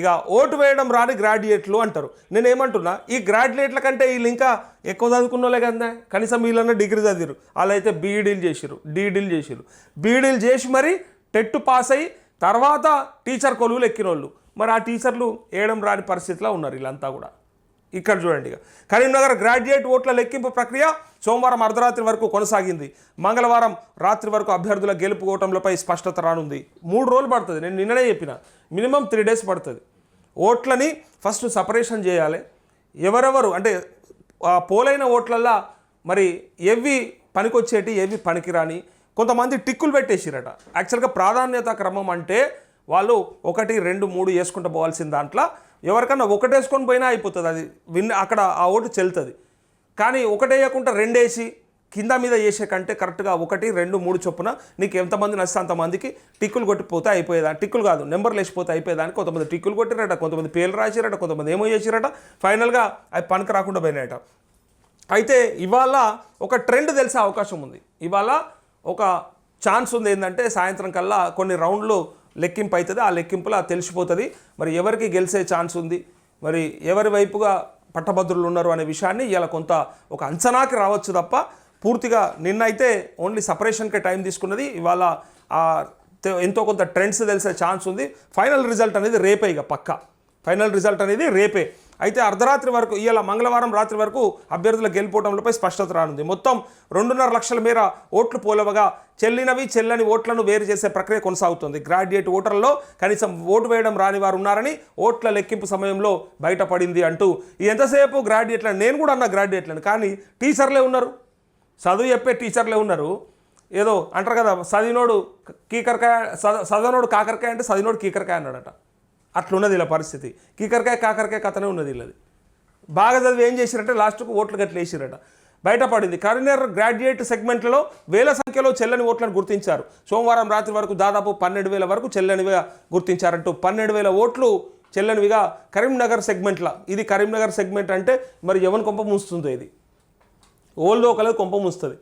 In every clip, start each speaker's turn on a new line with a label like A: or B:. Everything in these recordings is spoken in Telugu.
A: ఇక ఓటు వేయడం రాని గ్రాడ్యుయేట్లు అంటారు. నేనేమంటున్నా, ఈ గ్రాడ్యుయేట్ల కంటే వీళ్ళు ఇంకా ఎక్కువ చదువుకున్న వాళ్ళే కదా, కనీసం వీళ్ళన్నా డిగ్రీ చదివారు. వాళ్ళైతే బీఈడీలు చేసిరు, డీడీలు చేసిరు. బీఈడీలు చేసి మరి టెట్ పాస్ అయ్యి తర్వాత టీచర్ కొలువులు ఎక్కిన వాళ్ళు. మరి ఆ టీచర్లు వేయడం రాని పరిస్థితిలో ఉన్నారు వీళ్ళంతా కూడా. ఇక్కడ చూడండి, ఇక కరీంనగర్ గ్రాడ్యుయేట్ ఓట్ల లెక్కింపు ప్రక్రియ సోమవారం అర్ధరాత్రి వరకు కొనసాగింది. మంగళవారం రాత్రి వరకు అభ్యర్థుల గెలుపు ఓటంలపై స్పష్టత రానుంది. 3 రోజులు పడుతుంది. నేను నిన్ననే చెప్పిన, మినిమం 3 days పడుతుంది. ఓట్లని ఫస్ట్ సపరేషన్ చేయాలి. ఎవరెవరు అంటే పోలైన ఓట్లల్లో మరి ఏవి పనికొచ్చేటి ఏవి పనికిరాని కొంతమంది టిక్కులు పెట్టేసిరట. యాక్చువల్గా ప్రాధాన్యత క్రమం అంటే వాళ్ళు 1, 2, 3 వేసుకుంటూ పోవాల్సిన దాంట్లో ఎవరికన్నా 1 వేసుకొని పోయినా అయిపోతుంది, అది అక్కడ ఆ ఓటు చెల్లుతుంది. కానీ 1 వేయకుండా 2 వేసి కింద మీద చేసే కంటే కరెక్ట్గా 1, 2, 3 చొప్పున నీకు ఎంతమంది నచ్చితే అంతమందికి టిక్కులు కొట్టిపోతే అయిపోయేదాన్ని. టిక్కులు కాదు, నెంబర్లు వేసిపోతే అయిపోయేదానికి. కొంతమంది టిక్కులు కొట్టిరట, కొంతమంది పేర్లు రాసిరట, కొంతమంది ఏమో చేసిరట. ఫైనల్గా అవి పనికి రాకుండా పోయినాయట. అయితే ఇవాళ ఒక ట్రెండ్ తెలిసే అవకాశం ఉంది. ఇవాళ ఒక ఛాన్స్ ఉంది ఏంటంటే సాయంత్రం కల్లా కొన్ని రౌండ్లు లెక్కింపు అవుతుంది. ఆ లెక్కింపులో తెలిసిపోతుంది మరి ఎవరికి గెలిచే ఛాన్స్ ఉంది, మరి ఎవరి వైపుగా పట్టభద్రులు ఉన్నారు అనే విషయాన్ని ఇలా కొంత ఒక అంచనాకి రావచ్చు తప్ప పూర్తిగా నిన్నైతే ఓన్లీ సపరేషన్కే టైం తీసుకున్నది. ఇవాళ ఎంతో కొంత ట్రెండ్స్ తెలిసే ఛాన్స్ ఉంది. ఫైనల్ రిజల్ట్ అనేది రేపే, ఇక పక్కా ఫైనల్ రిజల్ట్ అనేది రేపే. అయితే అర్ధరాత్రి వరకు ఇవాళ మంగళవారం రాత్రి వరకు అభ్యర్థుల గెలుపోవడంపై స్పష్టత రానుంది. మొత్తం 2.5 లక్షల మేర ఓట్లు పోలవగా చెల్లినవి చెల్లని ఓట్లను వేరు చేసే ప్రక్రియ కొనసాగుతుంది. గ్రాడ్యుయేట్ ఓటర్లలో కనీసం ఓటు వేయడం రాని వారు ఉన్నారని ఓట్ల లెక్కింపు సమయంలో బయటపడింది అంటూ ఎంతసేపు గ్రాడ్యుయేట్లను, నేను కూడా అన్న గ్రాడ్యుయేట్లను, కానీ టీచర్లే ఉన్నారు, చదువు చెప్పే టీచర్లే ఉన్నారు. ఏదో అంటారు కదా, చదివినోడు కీకరకాయ, చదవనోడు కాకరకాయ అంటే చదివినోడు కీకరకాయ అన్నాడట. అట్లున్నది ఇలా పరిస్థితి. కీకరకాయ కాకరకాయ కథనే ఉన్నది వీళ్ళది. బాగా చదివి ఏం చేసిరంటే లాస్ట్కు ఓట్లు గట్ల వేసిరట. బయటపడింది. కరీంనగర్ గ్రాడ్యుయేట్ సెగ్మెంట్లలో వేల సంఖ్యలో చెల్లని ఓట్లను గుర్తించారు. సోమవారం రాత్రి వరకు దాదాపు 12,000 వరకు చెల్లనివిగా గుర్తించారంటూ 12,000 ఓట్లు చెల్లనివిగా కరీంనగర్ సెగ్మెంట్ల. ఇది కరీంనగర్ సెగ్మెంట్ అంటే మరి ఎవరి కొంప ముంస్తుందో, ఇది ఓల్డ్ ఒకలేదు కొంప ముంస్తుంది.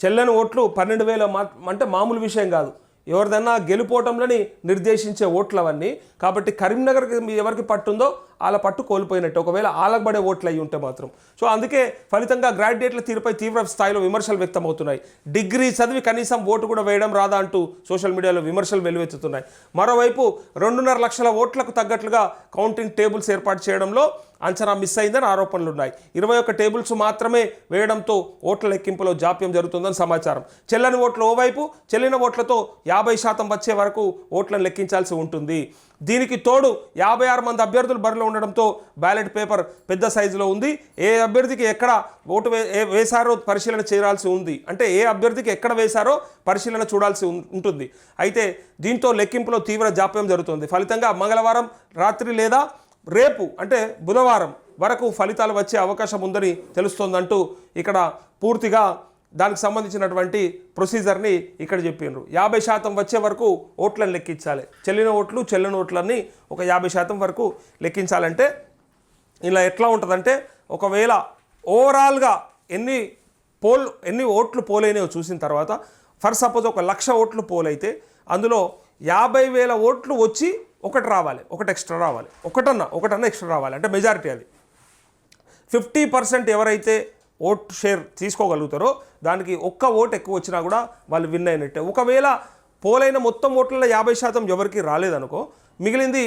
A: చెల్లని ఓట్లు 12,000 అంటే మామూలు విషయం కాదు. ఎవరిదన్నా గెలుపోవటంలోని నిర్దేశించే ఓట్లు అవన్నీ. కాబట్టి కరీంనగర్కి ఎవరికి పట్టుందో వాళ్ళ పట్టు కోల్పోయినట్టు, ఒకవేళ ఆలకు పడే ఓట్లు అయ్యి ఉంటే మాత్రం. సో అందుకే ఫలితంగా గ్రాడ్యుయేట్ల తీరుపై తీవ్ర స్థాయిలో విమర్శలు వ్యక్తమవుతున్నాయి. డిగ్రీ చదివి కనీసం ఓటు కూడా వేయడం రాదా అంటూ సోషల్ మీడియాలో విమర్శలు వెల్లువెత్తుతున్నాయి. మరోవైపు 2.5 లక్షల ఓట్లకు తగ్గట్లుగా కౌంటింగ్ టేబుల్స్ ఏర్పాటు చేయడంలో అంచనా మిస్ అయిందని ఆరోపణలు ఉన్నాయి. 21 టేబుల్స్ మాత్రమే వేయడంతో ఓట్ల లెక్కింపులో జాప్యం జరుగుతుందని సమాచారం. చెల్లని ఓట్లు ఓవైపు, చెల్లిన ఓట్లతో 50% వచ్చే వరకు ఓట్లను లెక్కించాల్సి ఉంటుంది. దీనికి తోడు 56 మంది అభ్యర్థులు బరిలో ఉండడంతో బ్యాలెట్ పేపర్ పెద్ద సైజులో ఉంది. ఏ అభ్యర్థికి ఎక్కడ ఓటు వేశారో పరిశీలన చేయాల్సి ఉంది. అంటే ఏ అభ్యర్థికి ఎక్కడ వేశారో పరిశీలన చూడాల్సి ఉంటుంది. అయితే దీంతో లెక్కింపులో తీవ్ర జాప్యం జరుగుతుంది. ఫలితంగా మంగళవారం రాత్రి లేదా రేపు అంటే బుధవారం వరకు ఫలితాలు వచ్చే అవకాశం ఉందని తెలుస్తోందంటూ ఇక్కడ పూర్తిగా దానికి సంబంధించినటువంటి ప్రొసీజర్ని ఇక్కడ చెప్పినారు. 50% వచ్చే వరకు ఓట్లను లెక్కించాలి. చెల్లిన ఓట్లు చెల్లని ఓట్లన్నీ ఒక 50% వరకు లెక్కించాలంటే ఇలా ఎట్లా ఉంటుందంటే, ఒకవేళ ఓవరాల్గా ఎన్ని ఓట్లు పోలైనవో చూసిన తర్వాత, ఫర్ సపోజ్ 1,00,000 ఓట్లు పోలైతే అందులో 50,000 ఓట్లు వచ్చి ఒకటి రావాలి, ఒకటి ఎక్స్ట్రా రావాలి, ఒకటన్నా ఎక్స్ట్రా రావాలి. అంటే మెజారిటీ అది 50% ఎవరైతే ఓట్ షేర్ తీసుకోగలుగుతారో దానికి ఒక్క ఓటు ఎక్కువ వచ్చినా కూడా వాళ్ళు విన్ అయినట్టే. ఒకవేళ పోలైన మొత్తం ఓట్లలో 50% ఎవరికి రాలేదనుకో, మిగిలింది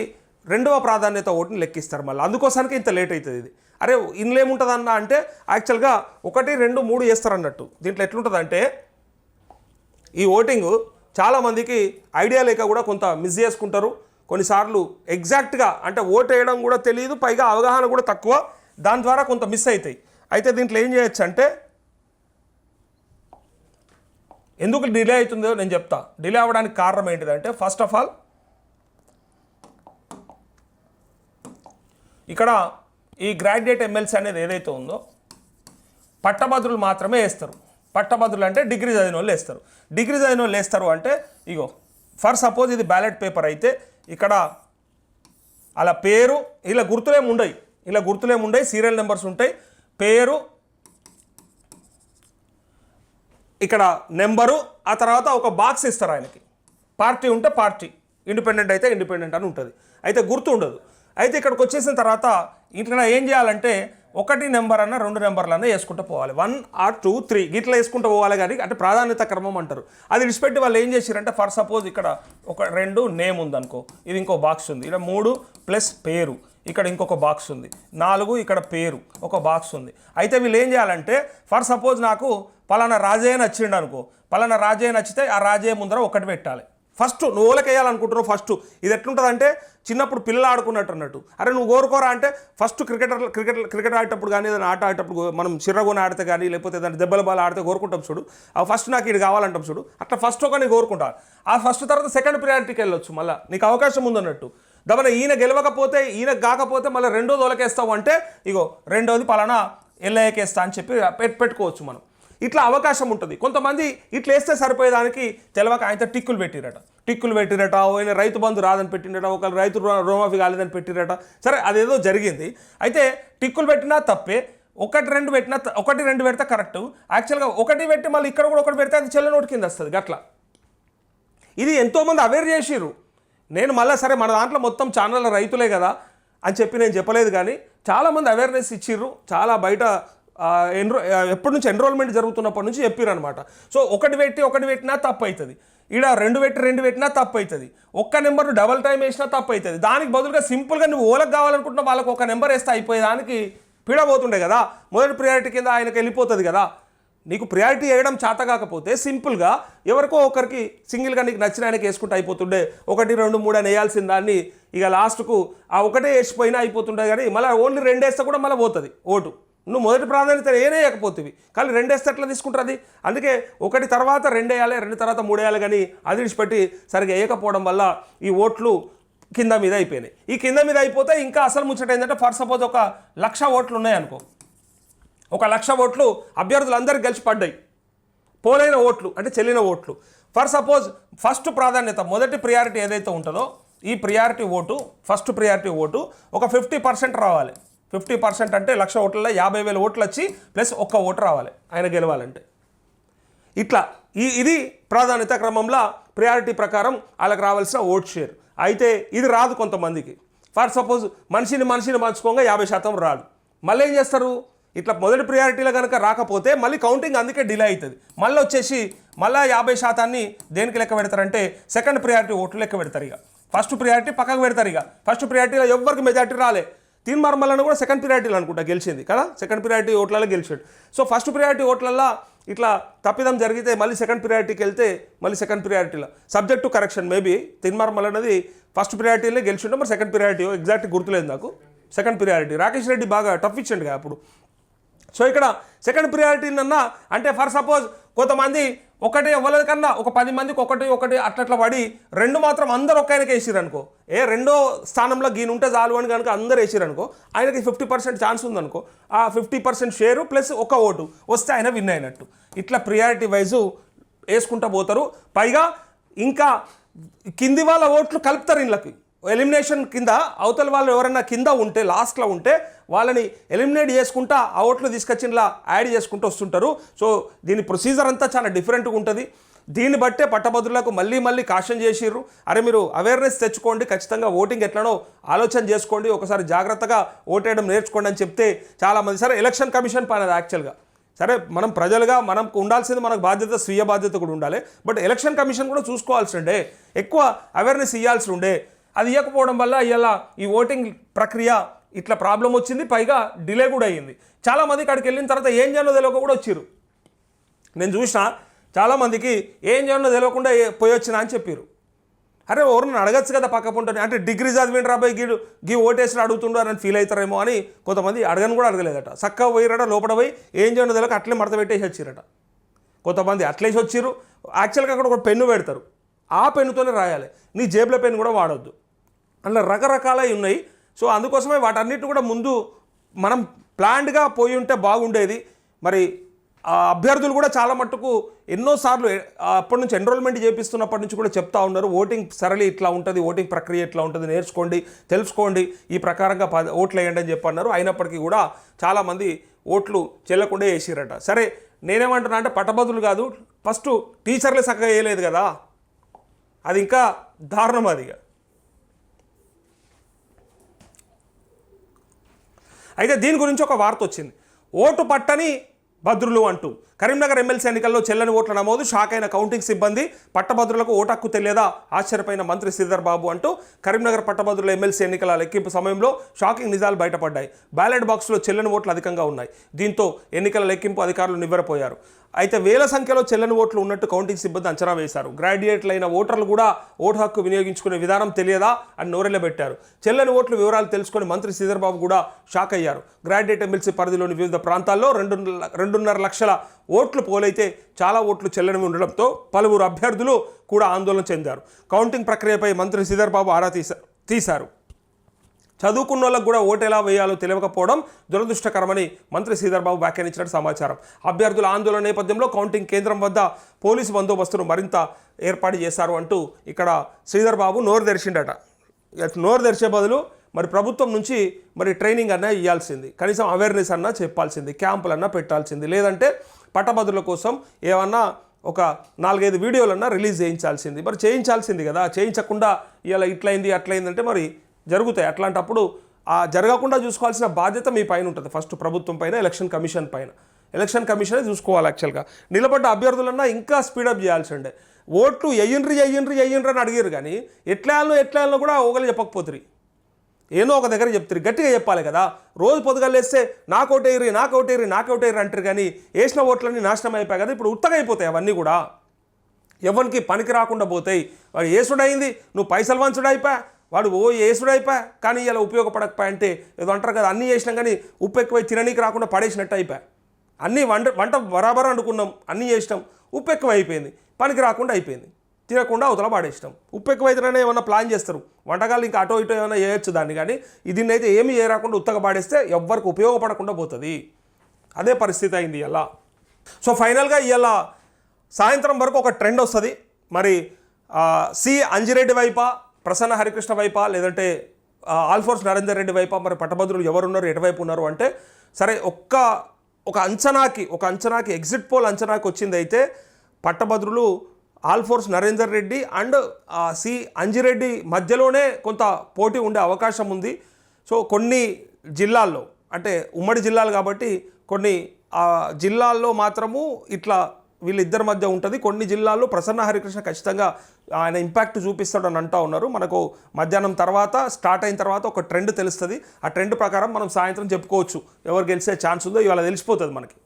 A: 2వ ప్రాధాన్యత ఓటుని లెక్కిస్తారు. మళ్ళీ అందుకోసానికి ఇంత లేట్ అవుతుంది. ఇది అరే ఇందులో ఏముంటుందన్న అంటే యాక్చువల్గా 1, 2, 3 చేస్తారు అన్నట్టు. దీంట్లో ఎట్లుంటుందంటే ఈ ఓటింగు చాలామందికి ఐడియా లేక కూడా కొంత మిస్ చేసుకుంటారు. కొన్నిసార్లు ఎగ్జాక్ట్గా అంటే ఓటు వేయడం కూడా తెలియదు, పైగా అవగాహన కూడా తక్కువ, దాని ద్వారా కొంత మిస్ అవుతాయి. అయితే దీంట్లో ఏం చేయొచ్చు అంటే, ఎందుకు డిలే అవుతుందో నేను చెప్తా. డిలే అవ్వడానికి కారణం ఏంటిదంటే, ఫస్ట్ ఆఫ్ ఆల్ ఇక్కడ ఈ గ్రాడ్యుయేట్ ఎమ్మెల్సీ అనేది ఏదైతే ఉందో పట్టభద్రులు మాత్రమే వేస్తారు. పట్టభద్రులు అంటే డిగ్రీ చదివిన వాళ్ళు వేస్తారు. డిగ్రీ చదివిన వాళ్ళు వేస్తారు అంటే ఇగో ఫర్ సపోజ్ ఇది బ్యాలెట్ పేపర్ అయితే ఇక్కడ అలా పేరు ఇలా గుర్తులేముండయి, సీరియల్ నెంబర్స్ ఉంటాయి, పేరు, ఇక్కడ నెంబరు, ఆ తర్వాత ఒక బాక్స్ ఇస్తారు ఆయనకి. పార్టీ ఉంటే పార్టీ, ఇండిపెండెంట్ అయితే ఇండిపెండెంట్ అని ఉంటుంది. అయితే గుర్తు ఉండదు. అయితే ఇక్కడికి వచ్చేసిన తర్వాత ఇక్కడ ఏం చేయాలంటే ఒకటి నెంబర్ అన్న 2 నెంబర్లన్నా వేసుకుంటూ పోవాలి, 1 or 2 3 ఇట్లా వేసుకుంటూ పోవాలి. కానీ అంటే ప్రాధాన్యత క్రమం అంటారు. అది విడిచిపెట్టి వాళ్ళు ఏం చేశారంటే ఫర్ సపోజ్ ఇక్కడ ఒక 2 నేమ్ ఉందనుకో, ఇది ఇంకో బాక్స్ ఉంది, ఇక్కడ 3 ప్లస్ పేరు, ఇక్కడ ఇంకొక బాక్స్ ఉంది, 4 ఇక్కడ పేరు ఒక బాక్స్ ఉంది. అయితే వీళ్ళు ఏం చేయాలంటే ఫర్ సపోజ్ నాకు పలానా రాజయ్య నచ్చిండు అనుకో, పలానా రాజయ్య నచ్చితే ఆ రాజయ్య ముందర ఒకటి పెట్టాలి. ఫస్ట్ నువ్వు ఓలకి వేయాలనుకుంటున్నావు. ఫస్ట్ ఇది ఎట్లుంటుంది అంటే చిన్నప్పుడు పిల్లలు ఆడుకున్నట్టు అన్నట్టు. అరే నువ్వు కోరుకోరా అంటే ఫస్ట్ క్రికెట్ ఆడేటప్పుడు కానీ ఏదైనా ఆట ఆడేటప్పుడు మనం చిర్రగొని ఆడితే కానీ లేకపోతే ఏదైనా దెబ్బల బాల్ ఆడితే కోరుకుంటాం చూడు, ఆ ఫస్ట్ నాకు ఇది కావాలంటాం చూడు, అట్లా ఫస్ట్ ఒకటి కోరుకుంటా. ఆ ఫస్ట్ తర్వాత సెకండ్ ప్రియారిటీకి వెళ్ళొచ్చు, మళ్ళీ నీకు అవకాశం ఉందన్నట్టు. దమన ఈయన గెలవకపోతే ఈయన కాకపోతే మళ్ళీ రెండోది ఓలకేస్తావు అంటే ఇగో రెండోది పలానా ఎల్లయ్యకేస్తా అని చెప్పి పెట్టుకోవచ్చు మనం. ఇట్లా అవకాశం ఉంటుంది. కొంతమంది ఇట్లా వేస్తే సరిపోయేదానికి తెలవక ఆయనతో టిక్కులు పెట్టిరట, ఆయన రైతు బంధు రాదని పెట్టిండట, ఒకళ్ళు రైతు రుణమాఫీ కాలేదని పెట్టిరట. సరే అదేదో జరిగింది. అయితే టిక్కులు పెట్టినా తప్పే, 1 2 పెట్టినా 1 2 పెడితే కరెక్ట్. యాక్చువల్గా 1 పెట్టి మళ్ళీ ఇక్కడ కూడా 1 పెడితే అది చెల్ల నోటి కింద వస్తుంది. గట్లా ఇది ఎంతోమంది అవేర్ చేసిర్రు. నేను మళ్ళీ సరే మన దాంట్లో మొత్తం ఛానల్ రైతులే కదా అని చెప్పి నేను చెప్పలేదు, కానీ చాలామంది అవేర్నెస్ ఇచ్చిర్రు. చాలా బయట ఎప్పటి నుంచి ఎన్రోల్మెంట్ జరుగుతున్నప్పటి నుంచి చెప్పారు అనమాట. సో 1 పెట్టినా తప్పు అవుతుంది, ఇక్కడ 2 పెట్టినా తప్పు అవుతుంది, ఒక్క నెంబర్ను డబల్ టైం వేసినా తప్పు అవుతుంది. దానికి బదులుగా సింపుల్గా నువ్వు ఓలకు కావాలనుకుంటున్నా వాళ్ళకు 1 నెంబర్ వేస్తే అయిపోయేదానికి పీడబోతుండే కదా. మొదటి ప్రియారిటీ కింద ఆయనకి వెళ్ళిపోతుంది కదా. నీకు ప్రియారిటీ వేయడం చేత కాకపోతే సింపుల్గా ఎవరికో ఒకరికి సింగిల్గా నీకు నచ్చిన ఆయనకి వేసుకుంటే అయిపోతుండే. 1 2 3 అని వేయాల్సిన దాన్ని ఇక లాస్ట్కు ఆ ఒకటే వేసిపోయినా అయిపోతుండే. కానీ మళ్ళీ ఓన్లీ 2 వేస్తే కూడా మళ్ళీ పోతుంది ఓటు. నువ్వు మొదటి ప్రాధాన్యత వేయకపోతుంది, కానీ 2 వేస్తే ఎట్లా తీసుకుంటుంది. అందుకే 1 తర్వాత 2 వేయాలి, 2 తర్వాత 3 వేయాలి. కానీ అది విడిచిపెట్టి సరిగ్గా వేయకపోవడం వల్ల ఈ ఓట్లు కింద మీద అయిపోయినాయి. ఈ కింద మీద అయిపోతే ఇంకా అసలు ముచ్చట ఏంటంటే ఫర్ సపోజ్ 1,00,000 ఓట్లు ఉన్నాయనుకో, 1,00,000 ఓట్లు అభ్యర్థులందరికీ గెలిచి పడ్డాయి, పోలైన ఓట్లు అంటే చెల్లిన ఓట్లు. ఫర్ సపోజ్ ఫస్ట్ ప్రాధాన్యత మొదటి ప్రియారిటీ ఏదైతే ఉంటుందో ఈ priority vote, first priority vote ఒక 50% రావాలి. 50% అంటే 1,00,000 ఓట్లలో 50,000 ఓట్లు వచ్చి ప్లస్ 1 ఓటు రావాలి ఆయన గెలవాలంటే. ఇట్లా ఇది ప్రాధాన్యత క్రమంలో ప్రియారిటీ ప్రకారం వాళ్ళకి రావాల్సిన ఓట్ షేర్. అయితే ఇది రాదు కొంతమందికి. ఫర్ సపోజ్ మనిషిని మంచుకోగా 50% రాదు. మళ్ళీ ఏం చేస్తారు, ఇట్లా మొదటి ప్రియారిటీలో కనుక రాకపోతే మళ్ళీ కౌంటింగ్ అందుకే డిలే అవుతుంది. మళ్ళీ వచ్చేసి మళ్ళీ 50% దేనికి లెక్క పెడతారంటే సెకండ్ ప్రియారిటీ ఓట్లు లెక్క పెడతారు. ఇక ఫస్ట్ ప్రియారిటీ పక్కకు పెడతారు. ఇక ఫస్ట్ ప్రియారిటీలో ఎవరికి మెజార్టీ రాలే, తీన్మార్మల్లను కూడా సెకండ్ ప్రియారిటీలు అనుకుంటా గెలిచింది కదా, సెకండ్ ప్రియారిటీ ఓట్లలో గెలిచాడు. సో ఫస్ట్ ప్రియారిటీ ఓట్లల్లో ఇట్లా తప్పిదం జరిగితే మళ్ళీ సెకండ్ ప్రియారిటీకి వెళ్తే మళ్ళీ సెకండ్ ప్రియారిటీలో సబ్జెక్ట్ టు కరెక్షన్ మేబీ తీన్మార్మల్ అనేది ఫస్ట్ ప్రియారిటీలో గెలిచిండు, మరి సెకండ్ ప్రియారిటీ ఎగ్జాక్ట్ గుర్తులేదు నాకు. సెకండ్ ప్రియారిటీ రాకేష్ రెడ్డి బాగా టఫ్ ఇచ్చిండు కదా అప్పుడు. సో ఇక్కడ సెకండ్ ప్రియారిటీనన్నా అంటే ఫర్ సపోజ్ కొంతమంది ఒకటి ఎవరికన్నా ఒక 10 మందికి ఒకటి అట్లా పడి 2 మాత్రం అందరు ఒక్క ఆయనకి వేసిరనుకో, రెండో స్థానంలో గీని ఉంటే చాలు అని కనుక అందరు వేసిరనుకో ఆయనకి 50% ఛాన్స్ ఉందనుకో, ఆ 50% షేరు ప్లస్ 1 ఓటు వస్తే ఆయన విన్ అయినట్టు. ఇట్లా ప్రియారిటీ వైజు వేసుకుంటూ పోతారు. పైగా ఇంకా కింది వాళ్ళ ఓట్లు కలుపుతారు ఇళ్ళకి. ఎలిమినేషన్ కింద అవతల వాళ్ళు ఎవరైనా కింద ఉంటే లాస్ట్లో ఉంటే వాళ్ళని ఎలిమినేట్ చేసుకుంటా ఆ ఓట్లు తీసుకొచ్చినలా యాడ్ చేసుకుంటూ వస్తుంటారు. సో దీని ప్రొసీజర్ అంతా చాలా డిఫరెంట్గా ఉంటుంది. దీన్ని బట్టే పట్టభద్రులకు మళ్ళీ కాషన్ చేసిర్రు, అరే మీరు అవేర్నెస్ తెచ్చుకోండి, ఖచ్చితంగా ఓటింగ్ ఎట్లనో ఆలోచన చేసుకోండి, ఒకసారి జాగ్రత్తగా ఓటేయడం నేర్చుకోండి అని చెప్తే చాలామంది సరే ఎలక్షన్ కమిషన్ పని అది యాక్చువల్గా సరే మనం ప్రజలుగా మనకు ఉండాల్సింది మనకు బాధ్యత, స్వీయ బాధ్యత కూడా ఉండాలి. బట్ ఎలక్షన్ కమిషన్ కూడా చూసుకోవాల్సి ఉండే, ఎక్కువ అవేర్నెస్ ఇవ్వాల్సి ఉండే. అది ఇవ్వకపోవడం వల్ల ఇలా ఈ ఓటింగ్ ప్రక్రియ ఇట్లా ప్రాబ్లం వచ్చింది, పైగా డిలే కూడా అయ్యింది. చాలామందికి అక్కడికి వెళ్ళిన తర్వాత ఏం చేయాలో తెలియక కూడా వచ్చిర్రు. నేను చూసిన చాలామందికి ఏం చేయాలో తెలియకుండా పోయి వచ్చినా అని చెప్పారు. అరే ఎవరిని అడగచ్చు కదా పక్క పుంటని, అంటే డిగ్రీ చదివిన రాబోయే గీ ఓటేసి అడుగుతుండ్రు అని ఫీల్ అవుతారేమో అని కొంతమంది అడగని కూడా అడగలేదట. చక్కగా పోయిరట, లోపల పోయి ఏం చేయాలో తెలియక అట్లే మడత పెట్టేసి వచ్చిరట. కొంతమంది అట్లేసి వచ్చిర్రు. యాక్చువల్గా అక్కడ ఒక పెన్ను పెడతారు, ఆ పెన్నుతోనే రాయాలి, నీ జేబులో పెన్ను కూడా వాడొద్దు. అట్లా రకరకాలవి ఉన్నాయి. సో అందుకోసమే వాటన్నిటిని కూడా ముందు మనం ప్లాన్డ్గా పోయి ఉంటే బాగుండేది. మరి అభ్యర్థులు కూడా చాలా మట్టుకు ఎన్నోసార్లు అప్పటి నుంచి ఎన్రోల్మెంట్ చేపిస్తున్నప్పటి నుంచి కూడా చెప్తా ఉన్నారు, ఓటింగ్ సరళి ఇట్లా ఉంటుంది, ఓటింగ్ ప్రక్రియ ఇట్లా ఉంటుంది, నేర్చుకోండి, తెలుసుకోండి, ఈ ప్రకారంగా ఓట్లు వేయండి అని చెప్పన్నారు. అయినప్పటికీ కూడా చాలామంది ఓట్లు చెల్లకుండా వేసిరట. సరే నేనేమంటున్నా అంటే పట్టభద్రులు కాదు, ఫస్ట్ టీచర్లే చక్కగా వేయలేదు కదా, అది ఇంకా దారుణం. అది అయితే దీని గురించి ఒక వార్త వచ్చింది. ఓటు పట్టని భద్రులు అంటూ కరీంనగర్ ఎమ్మెల్సీ ఎన్నికల్లో చెల్లని ఓట్ల నమోదు, షాక్ అయిన కౌంటింగ్ సిబ్బంది, పట్టభద్రులకు ఓటు హక్కు తెలియదా, ఆశ్చర్యపోయిన మంత్రి శ్రీధర్ బాబు అంటూ కరీంనగర్ పట్టభద్రుల ఎమ్మెల్సీ ఎన్నికల లెక్కింపు సమయంలో షాకింగ్ నిజాలు బయటపడ్డాయి. బ్యాలెట్ బాక్స్లో చెల్లని ఓట్లు అధికంగా ఉన్నాయి. దీంతో ఎన్నికల లెక్కింపు అధికారులు నివ్వెరపోయారు. అయితే వేల సంఖ్యలో చెల్లని ఓట్లు ఉన్నట్టు కౌంటింగ్ సిబ్బంది అంచనా వేశారు. గ్రాడ్యుయేట్లైన ఓటర్లు కూడా ఓటు హక్కు వినియోగించుకునే విధానం తెలియదా అని నోరెళ్లబెట్టారు. చెల్లని ఓట్ల వివరాలు తెలుసుకొని మంత్రి శ్రీధర్ బాబు కూడా షాక్ అయ్యారు. గ్రాడ్యుయేట్ ఎమ్మెల్సీ పరిధిలోని వివిధ ప్రాంతాల్లో 2.5 లక్షల ఓట్లు పోలైతే చాలా ఓట్లు చెల్లని ఉండడంతో పలువురు అభ్యర్థులు కూడా ఆందోళన చెందారు. కౌంటింగ్ ప్రక్రియపై మంత్రి శ్రీధర్ బాబు ఆరా తీశారు. చదువుకున్న వాళ్ళకు కూడా ఓటు ఎలా వేయాలో తెలియకపోవడం దురదృష్టకరమని మంత్రి శ్రీధర్ బాబు వ్యాఖ్యానించినట్టు సమాచారం. అభ్యర్థుల ఆందోళన నేపథ్యంలో కౌంటింగ్ కేంద్రం వద్ద పోలీసు బందోబస్తును మరింత ఏర్పాటు చేశారు అంటూ ఇక్కడ శ్రీధర్ బాబు నోరు తెరిచిండట. నోరు తెరిచే బదులు మరి ప్రభుత్వం నుంచి మరి ట్రైనింగ్ అన్నా ఇవ్వాల్సింది, కనీసం అవేర్నెస్ అన్నా చెప్పాల్సింది, క్యాంపులన్నా పెట్టాల్సింది, లేదంటే పట్టభద్రుల కోసం ఏమన్నా ఒక 4-5 వీడియోలన్నా రిలీజ్ చేయించాల్సింది. మరి చేయించాల్సింది కదా, చేయించకుండా ఇలా ఇట్లయింది అట్లయిందంటే మరి జరుగుతాయి. అట్లాంటప్పుడు ఆ జరగకుండా చూసుకోవాల్సిన బాధ్యత మీ పైన ఉంటుంది. ఫస్ట్ ప్రభుత్వం పైన, ఎలక్షన్ కమిషన్ పైన. ఎలక్షన్ కమిషనే చూసుకోవాలి. యాక్చువల్గా నిలబడ్డ అభ్యర్థులన్నా ఇంకా స్పీడప్ చేయాల్సి ఉండే. ఓట్లు ఎయ్యండ్రి అని అడిగారు, కానీ ఎట్లా కూడా ఒకరు చెప్పకపోతుంది. ఏదో ఒక దగ్గర చెప్తారు, గట్టిగా చెప్పాలి కదా. రోజు పొద్దుగలేస్తే నాకోటేరి అంటారు, కానీ వేసిన ఓట్లన్నీ నాశనం అయిపోయాయి కదా. ఇప్పుడు ఉత్తగా అయిపోతాయి అవన్నీ కూడా, ఎవరికి పనికి రాకుండా పోతాయి. వాడు ఏసుడైంది, నువ్వు పైసలు వంచుడైపోయా, వాడు ఏసుడైపోయా, కానీ ఇలా ఉపయోగపడకపోయా అంటే ఏదో అంటారు కదా. అన్నీ చేసినాం కానీ ఉప్పు ఎక్కువై తిననీకి రాకుండా పడేసినట్టు అయిపోయా. అన్నీ వంట బరాబర్ అనుకున్నాం, అన్నీ చేసినాం, ఉప్పు ఎక్కువ అయిపోయింది, పనికి రాకుండా అయిపోయింది, తినకుండా అవతల పాడేసినాం. ఉప్పు ఎక్కువైతేనే ఏమన్నా ప్లాన్ చేస్తారు వంటకాలు, ఇంకా అటో ఇటో ఏమైనా చేయొచ్చు దాన్ని, కానీ దీన్ని అయితే ఏమీ చేయరాకుండా ఉత్తగా పాడేస్తే ఎవ్వరికి ఉపయోగపడకుండా పోతుంది. అదే పరిస్థితి అయింది ఇలా. సో ఫైనల్గా ఇలా సాయంత్రం వరకు ఒక ట్రెండ్ వస్తుంది. మరి సి అంజిరెడ్డి వైపా, ప్రసన్న హరికృష్ణ వైపా, లేదంటే ఆల్ఫోర్స్ నరేందర్ రెడ్డి వైపా, మరి పట్టభద్రులు ఎవరున్నారు, ఎటువైపు ఉన్నారు అంటే సరే ఒక అంచనాకి ఎగ్జిట్ పోల్ అంచనాకి వచ్చింది. అయితే పట్టభద్రులు ఆల్ఫోర్స్ నరేందర్ రెడ్డి అండ్ సి అంజిరెడ్డి మధ్యలోనే కొంత పోటీ ఉండే అవకాశం ఉంది. సో కొన్ని జిల్లాల్లో, అంటే ఉమ్మడి జిల్లాలు కాబట్టి కొన్ని జిల్లాల్లో మాత్రము ఇట్లా వీళ్ళిద్దరి మధ్య ఉంటుంది. కొన్ని జిల్లాల్లో ప్రసన్న హరికృష్ణ ఖచ్చితంగా ఆయన ఇంపాక్ట్ చూపిస్తాడని అంటూ ఉన్నారు. మనకు మధ్యాహ్నం తర్వాత స్టార్ట్ అయిన తర్వాత ఒక ట్రెండ్ తెలుస్తుంది. ఆ ట్రెండ్ ప్రకారం మనం సాయంత్రం చెప్పుకోవచ్చు ఎవరు గెలిచే ఛాన్స్ ఉందో ఇవాళ తెలిసిపోతుంది మనకి.